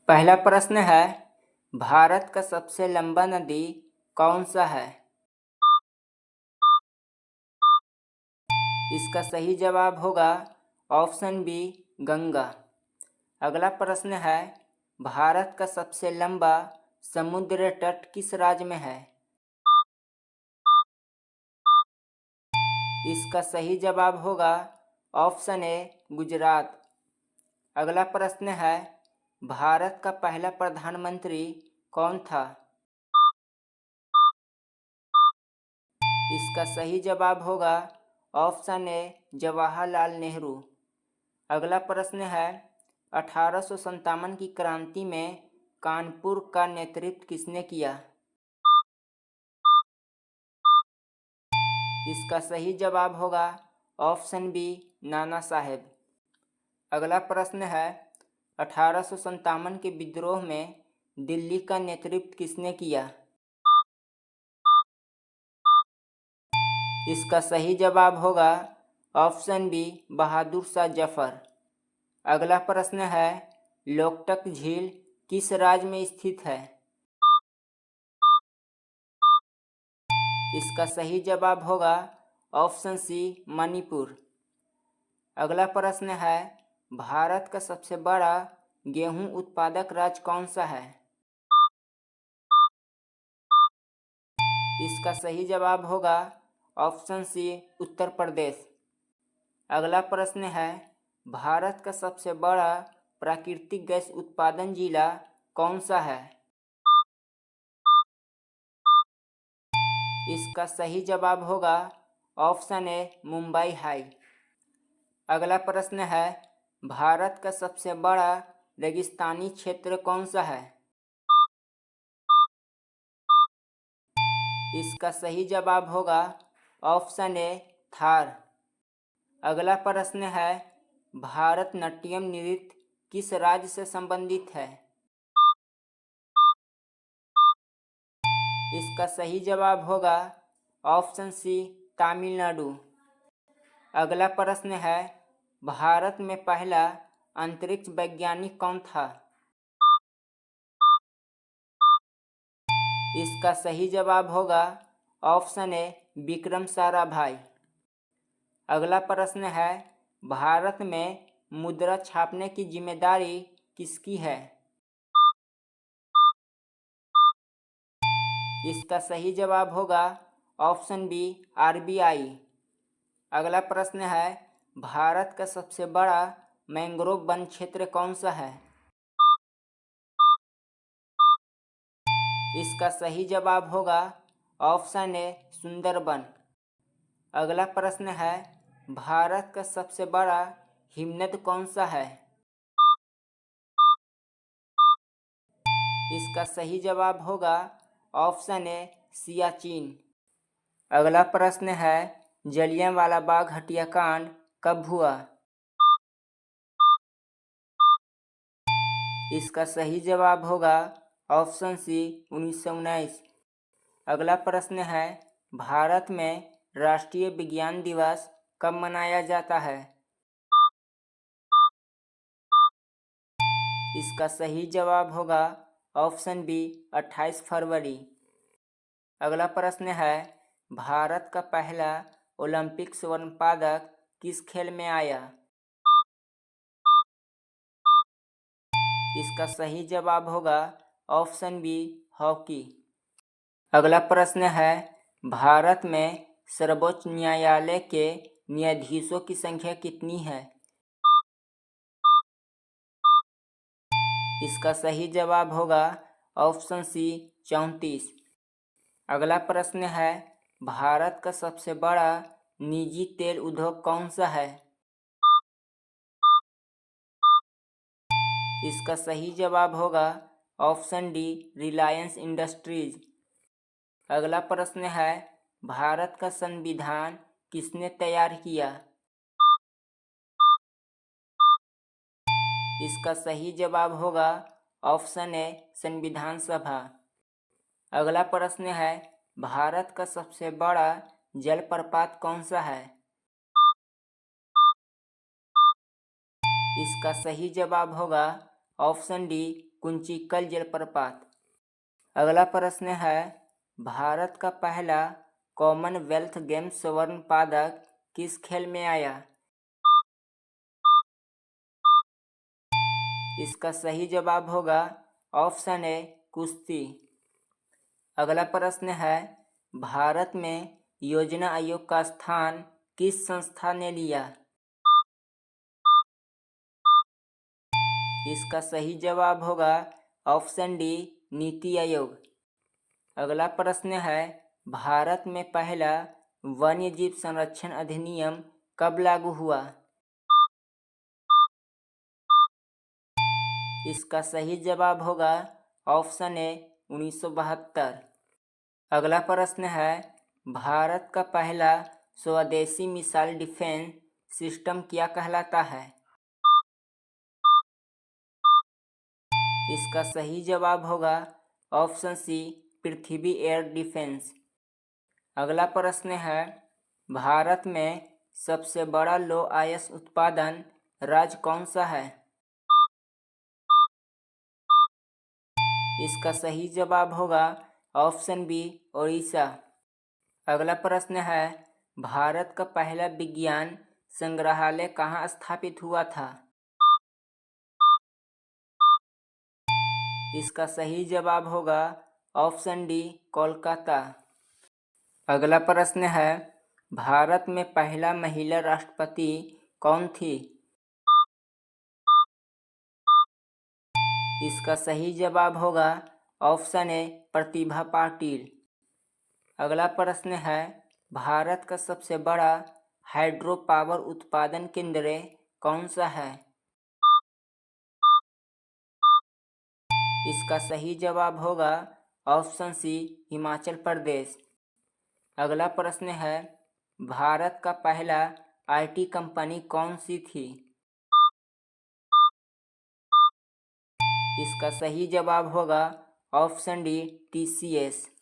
पहला प्रश्न है, भारत का सबसे लंबा नदी कौन सा है? इसका सही जवाब होगा ऑप्शन बी, गंगा। अगला प्रश्न है, भारत का सबसे लंबा समुद्र तट किस राज्य में है? इसका सही जवाब होगा ऑप्शन ए, गुजरात। अगला प्रश्न है, भारत का पहला प्रधानमंत्री कौन था? इसका सही जवाब होगा ऑप्शन ए, जवाहरलाल नेहरू। अगला प्रश्न है, 1857 की क्रांति में कानपुर का नेतृत्व किसने किया? इसका सही जवाब होगा ऑप्शन बी, नाना साहेब। अगला प्रश्न है, 1857 के विद्रोह में दिल्ली का नेतृत्व किसने किया? इसका सही जवाब होगा ऑप्शन बी, बहादुर शाह जफर। अगला प्रश्न है, लोकटक झील किस राज्य में स्थित है? इसका सही जवाब होगा ऑप्शन सी, मणिपुर। अगला प्रश्न है, भारत का सबसे बड़ा गेहूं उत्पादक राज्य कौन सा है? इसका सही जवाब होगा ऑप्शन सी, उत्तर प्रदेश। अगला प्रश्न है, भारत का सबसे बड़ा प्राकृतिक गैस उत्पादन जिला कौन सा है? इसका सही जवाब होगा ऑप्शन ए, मुंबई हाई। अगला प्रश्न है, भारत का सबसे बड़ा रेगिस्तानी क्षेत्र कौन सा है? इसका सही जवाब होगा ऑप्शन ए, थार। अगला प्रश्न है, भारतनाट्यम नृत्य किस राज्य से संबंधित है? इसका सही जवाब होगा ऑप्शन सी, तमिलनाडु। अगला प्रश्न है, भारत में पहला अंतरिक्ष वैज्ञानिक कौन था? इसका सही जवाब होगा ऑप्शन ए, विक्रम साराभाई। अगला प्रश्न है, भारत में मुद्रा छापने की जिम्मेदारी किसकी है? इसका सही जवाब होगा ऑप्शन बी, आरबीआई। अगला प्रश्न है, भारत का सबसे बड़ा मैंग्रोव वन क्षेत्र कौन सा है? इसका सही जवाब होगा ऑप्शन ए, सुंदरबन। अगला प्रश्न है, भारत का सबसे बड़ा हिमनद कौन सा है? इसका सही जवाब होगा ऑप्शन ए, सियाचिन। अगला प्रश्न है, जलियांवाला बाग हत्याकांड कब हुआ? इसका सही जवाब होगा ऑप्शन सी, 1919। अगला प्रश्न है, भारत में राष्ट्रीय विज्ञान दिवस कब मनाया जाता है? इसका सही जवाब होगा ऑप्शन बी, 28 फरवरी। अगला प्रश्न है, भारत का पहला ओलंपिक स्वर्ण पदक किस खेल में आया? इसका सही जवाब होगा ऑप्शन बी, हॉकी। अगला प्रश्न है, भारत में सर्वोच्च न्यायालय के न्यायाधीशों की संख्या कितनी है? इसका सही जवाब होगा ऑप्शन सी, 34। अगला प्रश्न है, भारत का सबसे बड़ा निजी तेल उद्योग कौन सा है? इसका सही जवाब होगा ऑप्शन डी, रिलायंस इंडस्ट्रीज। अगला प्रश्न है, भारत का संविधान किसने तैयार किया? इसका सही जवाब होगा ऑप्शन ए, संविधान सभा। अगला प्रश्न है, भारत का सबसे बड़ा जलप्रपात कौन सा है? इसका सही जवाब होगा ऑप्शन डी, कुंचिकल जलप्रपात। अगला प्रश्न है, भारत का पहला कॉमनवेल्थ गेम्स स्वर्ण पदक किस खेल में आया? इसका सही जवाब होगा ऑप्शन ए कुश्ती। अगला प्रश्न है, भारत में योजना आयोग का स्थान किस संस्था ने लिया? इसका सही जवाब होगा ऑप्शन डी नीति आयोग। अगला प्रश्न है, भारत में पहला वन्यजीव संरक्षण अधिनियम कब लागू हुआ? इसका सही जवाब होगा ऑप्शन ए 1972। अगला प्रश्न है, भारत का पहला स्वदेशी मिसाइल डिफेंस सिस्टम क्या कहलाता है? इसका सही जवाब होगा ऑप्शन सी पृथ्वी एयर डिफेंस। अगला प्रश्न है, भारत में सबसे बड़ा लौह अयस्क उत्पादन राज्य कौन सा है? इसका सही जवाब होगा ऑप्शन बी ओडिशा। अगला प्रश्न है, भारत का पहला विज्ञान संग्रहालय कहाँ स्थापित हुआ था? इसका सही जवाब होगा ऑप्शन डी कोलकाता। अगला प्रश्न है, भारत में पहला महिला राष्ट्रपति कौन थी? इसका सही जवाब होगा ऑप्शन ए प्रतिभा पाटिल। अगला प्रश्न है, भारत का सबसे बड़ा हाइड्रो पावर उत्पादन केंद्र कौन सा है? इसका सही जवाब होगा ऑप्शन सी हिमाचल प्रदेश। अगला प्रश्न है, भारत का पहला आईटी कंपनी कौन सी थी? इसका सही जवाब होगा ऑप्शन डी टीसीएस।